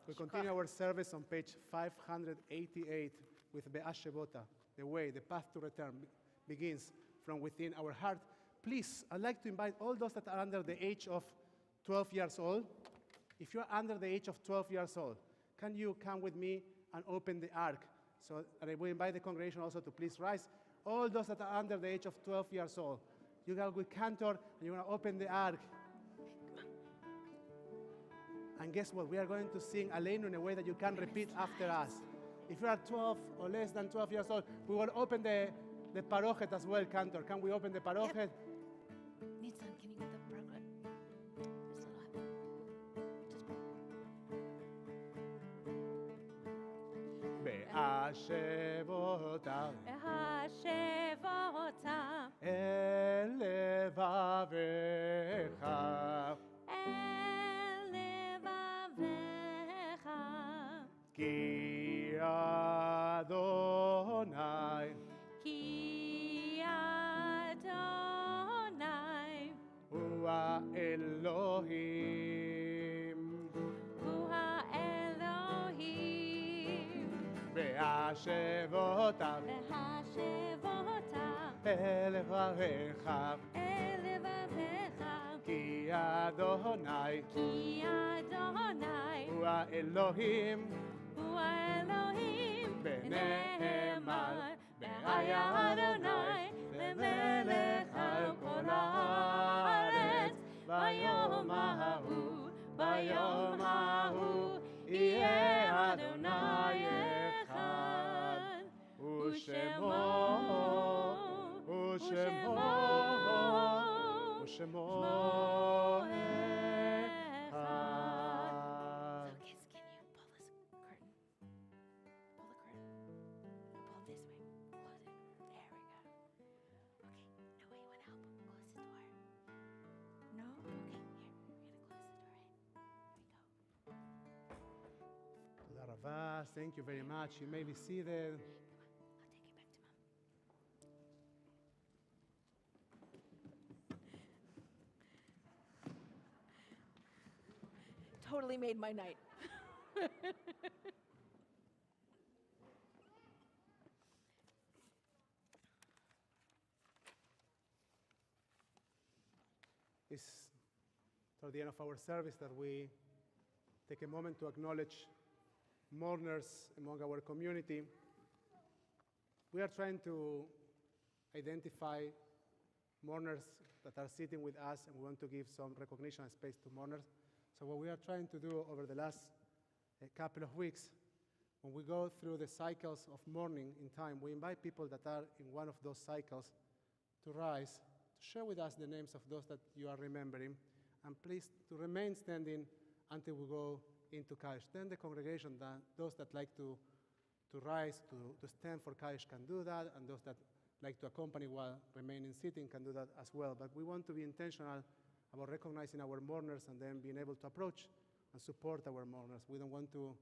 We continue our service on page 588 with Be'ashevota. The way, the path to return begins from within our heart. Please, I'd like to invite all those that are under the age of 12 years old. If you're under the age of 12 years old, can you come with me and open the ark? So I will invite the congregation also to please rise. All those that are under the age of 12 years old, you go with Cantor and you're going to open the ark. And guess what? We are going to sing Aleinu in a way that you can repeat after us. If you are 12 or less than 12 years old, we will open the parochet as well, Cantor. Can we open the parochet? Yep. Nitzan, can you get the parochet? Be'ashevota Be'ashevota el levavecha el levavecha ki Adonai ki Adonai hua Elohim hu ha'Elohim be'ashevota Be'ashevota el levavecha el levavecha ki Adonai ki Adonai hua Elohim hu ha'Elohim ונאמר והיה אדוני למלך על כל הארץ ביום ההוא ביום ההוא יהיה אדוני אחד ושמו So kids, can you pull this curtain? Pull the curtain. Pull this way. Close it. There we go. Okay, Noah, you want to help him close the door? No? Okay, here. We're going to close the door. There we go. Thank you very much. You may be seated. I'll take you back to Mom. Totally made my night. It's toward the end of our service that we take a moment to acknowledge mourners among our community. We are trying to identify mourners that are sitting with us, and we want to give some recognition and space to mourners. So what we are trying to do over the last couple of weeks when we go through the cycles of mourning in time, we invite people that are in one of those cycles to rise, to share with us the names of those that you are remembering, and please to remain standing until we go into Kaddish. Then the congregation, those that like to rise, to stand for Kaddish can do that, and those that like to accompany while remaining sitting can do that as well. But we want to be intentional about recognizing our mourners and then being able to approach and support our mourners. We don't want to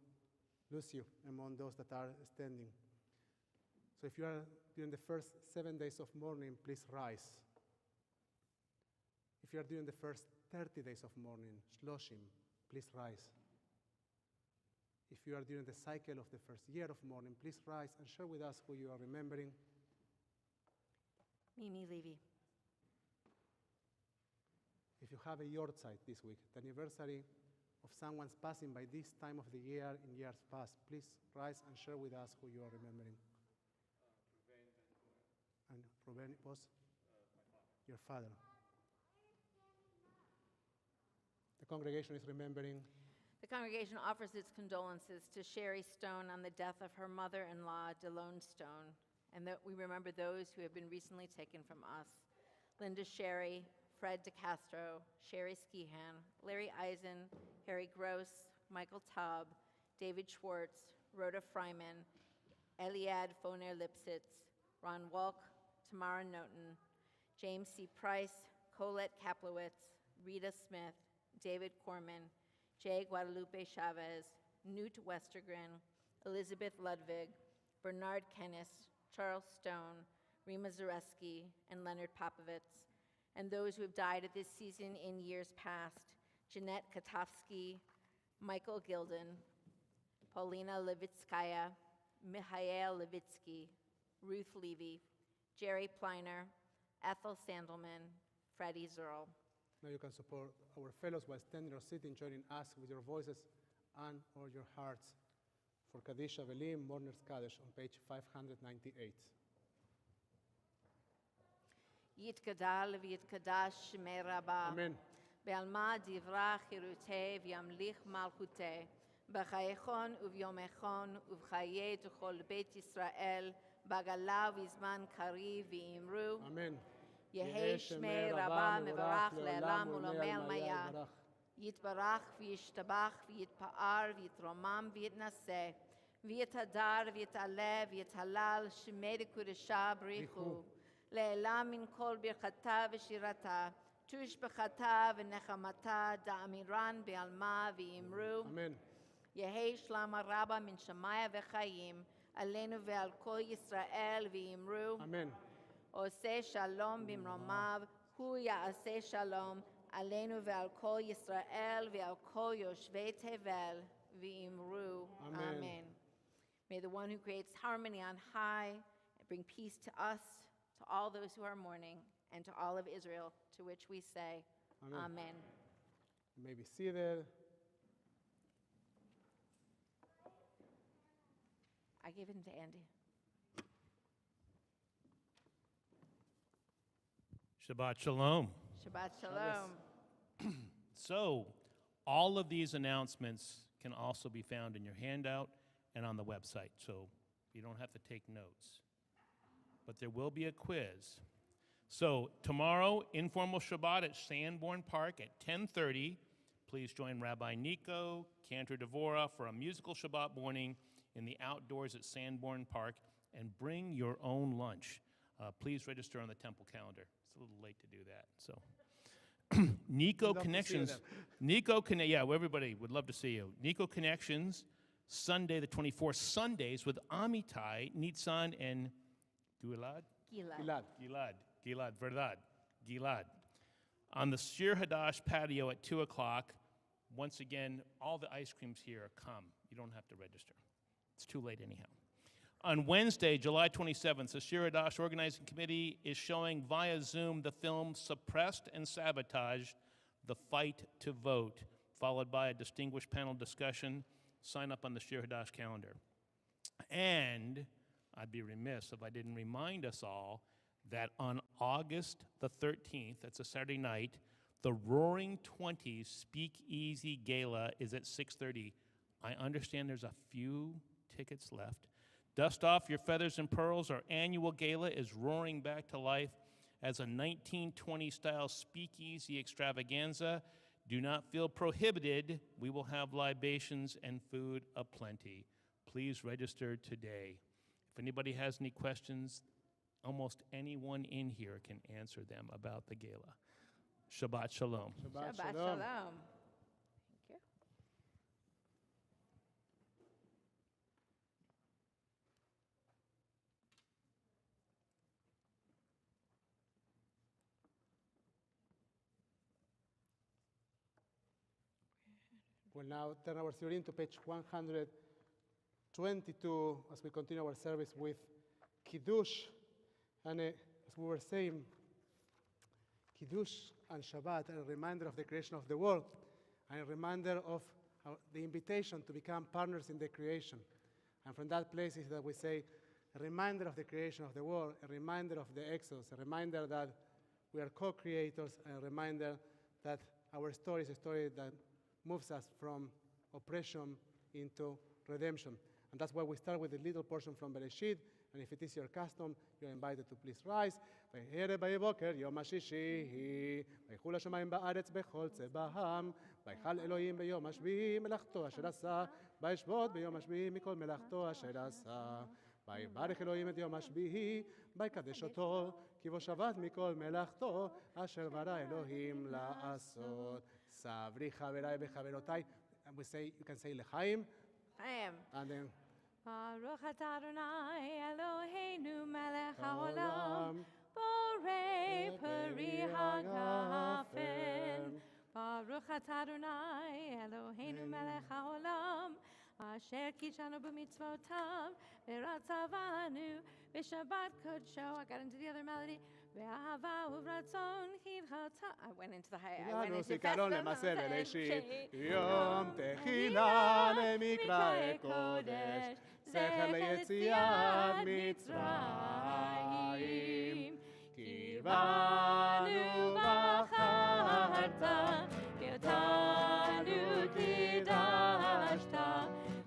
lose you among those that are standing. So if you are during the first 7 days of mourning, please rise. If you are during the first 30 days of mourning, shloshim, please rise. If you are during the cycle of the first year of mourning, please rise and share with us who you are remembering. Mimi Levy. If you have a yahrzeit this week, the anniversary of someone's passing by this time of the year in years past, please rise and share with us who you are remembering. And Ruben was your father. The congregation is remembering. The congregation offers its condolences to Sherry Stone on the death of her mother-in-law, Delone Stone, and that we remember those who have been recently taken from us. Linda Sherry, Fred DeCastro, Sherry Skihan, Larry Eisen, Harry Gross, Michael Taub, David Schwartz, Rhoda Fryman, Eliad Foner Lipsitz, Ron Walk, Tamara Noten, James C. Price, Colette Kaplowitz, Rita Smith, David Corman, Jay Guadalupe Chavez, Newt Westergren, Elizabeth Ludwig, Bernard Kennis, Charles Stone, Rima Zareski, and Leonard Popovitz, and those who have died at this season in years past: Jeanette Katofsky, Michael Gilden, Paulina Levitskaya, Mikhail Levitsky, Ruth Levy, Jerry Pleiner, Ethel Sandelman, Freddie Zerl. Now you can support our fellows while standing or sitting, joining us with your voices and or your hearts for Kaddish Avelim, Mourners Kaddish on page 598. יתגדל ויתקדש שמי רבה. Amen. בעלמא דברה חירותי וימליך מלכותי. בחייכון וביומכון ובחיי כל בית ישראל, בגלה ובזמן קריב ואמרו. Amen. יהי שמי רבה מברך לעולם ולעולמי מיה. יתברך וישתבח ויתפאר ויתרומם ויתנשא. ויתהדר ויתעלה ויתהלל שמי דקודשה בריחו. לעילם מן כל ברכתה ושירתה, תושבחתה ונחמתה, דאמירן בעלמה ואמרו. Amen. יהי שלמה רבה מן שמיה וחיים, עלינו ועל כל ישראל ואמרו. Amen. עושה שלום במרומיו, הוא יעשה שלום, עלינו ועל כל ישראל ועל כל יושבי תבל ואמרו. Amen. Amen. May the one who creates harmony on high bring peace to us, to all those who are mourning, and to all of Israel, to which we say, Amen. Amen. You may be seated. I give it to Andy. Shabbat Shalom. Shabbat Shalom. So, all of these announcements can also be found in your handout and on the website, so you don't have to take notes. But there will be a quiz. So, tomorrow, informal Shabbat at Sanborn Park at 10:30. Please join Rabbi Nico, Cantor Devora for a musical Shabbat morning in the outdoors at Sanborn Park, and bring your own lunch. Please register on the temple calendar. It's a little late to do that, so. Nico We'd love to see you Connections. there. Yeah, well, everybody would love to see you. Nico Connections, Sunday the 24th, Sundays with Amitai, Nitzan, and Gilad? Gilad. Gilad. Gilad. On the Shir Hadash patio at 2 o'clock, once again, all the ice creams here come. You don't have to register. It's too late anyhow. On Wednesday, July 27th, the Shir Hadash Organizing Committee is showing via Zoom the film Suppressed and Sabotaged, The Fight to Vote, followed by a distinguished panel discussion. Sign up on the Shir Hadash calendar. And I'd be remiss if I didn't remind us all that on August the 13th, that's a Saturday night, the Roaring Twenties Speakeasy Gala is at 6:30. I understand there's a few tickets left. Dust off your feathers and pearls. Our annual gala is roaring back to life as a 1920-style speakeasy extravaganza. Do not feel prohibited. We will have libations and food aplenty. Please register today. If anybody has any questions, almost anyone in here can answer them about the gala. Shabbat shalom. Shabbat shalom. Thank you. We'll now turn our Siurim to page 122 as we continue our service with Kiddush. And as we were saying, Kiddush and Shabbat are a reminder of the creation of the world, and a reminder of the invitation to become partners in the creation. And from that place is that we say, a reminder of the creation of the world, a reminder of the Exodus, a reminder that we are co-creators, and a reminder that our story is a story that moves us from oppression into redemption. And that's why we start with a little portion from Bereshit. And if it is your custom, you're invited to please rise. ויהי בבוקר יום השישי, ויחול השמיים בארץ בכל צבאם, ויחל אלוהים ביום השביעי מלאכתו אשר עשה, וישבות ביום השביעי מכל מלאכתו אשר עשה. ויברך אלוהים את יום השביעי, ויקדש אותו, כי בו שבת מכל מלאכתו אשר ברא אלוהים לעשות. סברי חבריי וחברותיי, and we say, you can say לחיים, Chaim. and then Baruch atah Adonai Eloheinu melech haolam, borei peri hagafen. Baruch atah Adonai Eloheinu melech haolam, asher kidshanu b'mitzvotav, v'ratzavanu b'shabbat kodsho. I got into the other melody. Ve'ahava uvratzon hidchata. I went into the high. I went into זיכרון festive למעשה Moses. בראשית, יום תחילה למקראי קודש, זכר ליציאת מצרים. קירבנו בחרת, כי אותנו קידשת,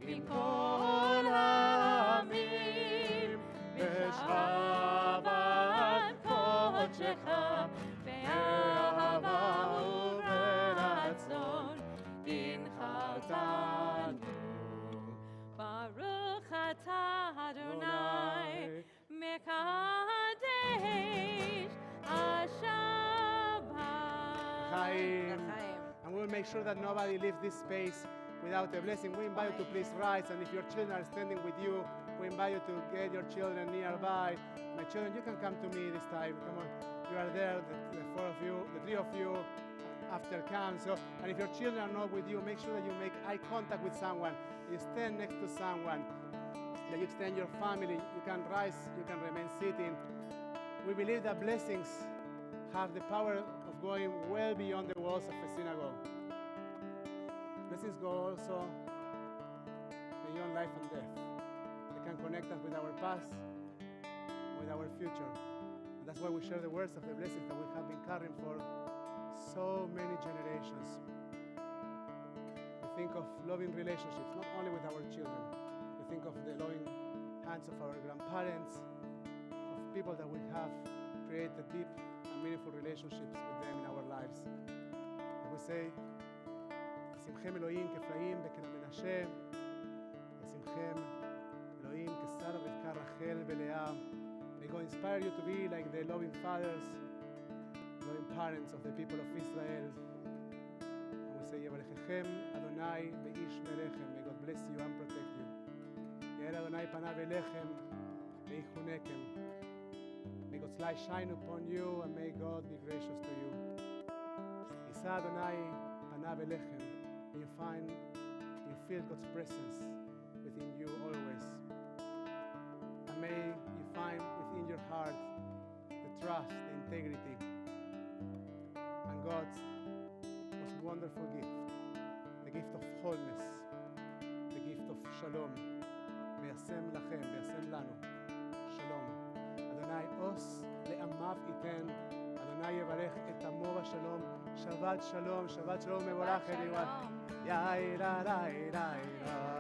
עם כל העמים, בשבת קודשך, באהבה וברצון, הנחלתנו. Baruch atah Adonai Mekadesh HaShabbat. Chaim. Chaim. And we'll make sure that nobody leaves this space without a blessing. We invite you to please rise, and if your children are standing with you, we invite you to get your children nearby. My children, you can come to me this time. Come on, you are there, the four of you, the three of you after come. So, and if your children are not with you, make sure that you make eye contact with someone. You stand next to someone. That you extend your family. You can rise, you can remain sitting. We believe that blessings have the power of going well beyond the walls of a synagogue. Blessings go also beyond life and death. They can connect us with our past, with our future. And that's why we share the words of the blessings that we have been carrying for so many generations. We think of loving relationships, not only with our children. We think of the loving hands of our grandparents, of people that we have created deep and meaningful relationships with them in our lives. And we say, שמכם אלוהים כפלאים בקנה מנשה, ושמכם אלוהים כשרה רבקה רחל ולאה. May God inspire you to be like the loving fathers, loving parents of the people of Israel. And we say, יברככם אדוני ואיש מלכם. May God bless you and protect you. יאר אדוני פניו אליכם ויחונקם. May God's light shine upon you, and may God be gracious to you. יישא אדוני פניו אליכם. May you feel God's presence within you always. And may you find within your heart the trust, the integrity, and God's most wonderful gift, the gift of wholeness, the gift of shalom. וישם לכם, וישם לנו, שלום. אדוני עוש לעמיו ייתן, אדוני יברך את עמו בשלום. שבת שלום, שבת שלום מבורך, everyone. Ya ira ra ira ira.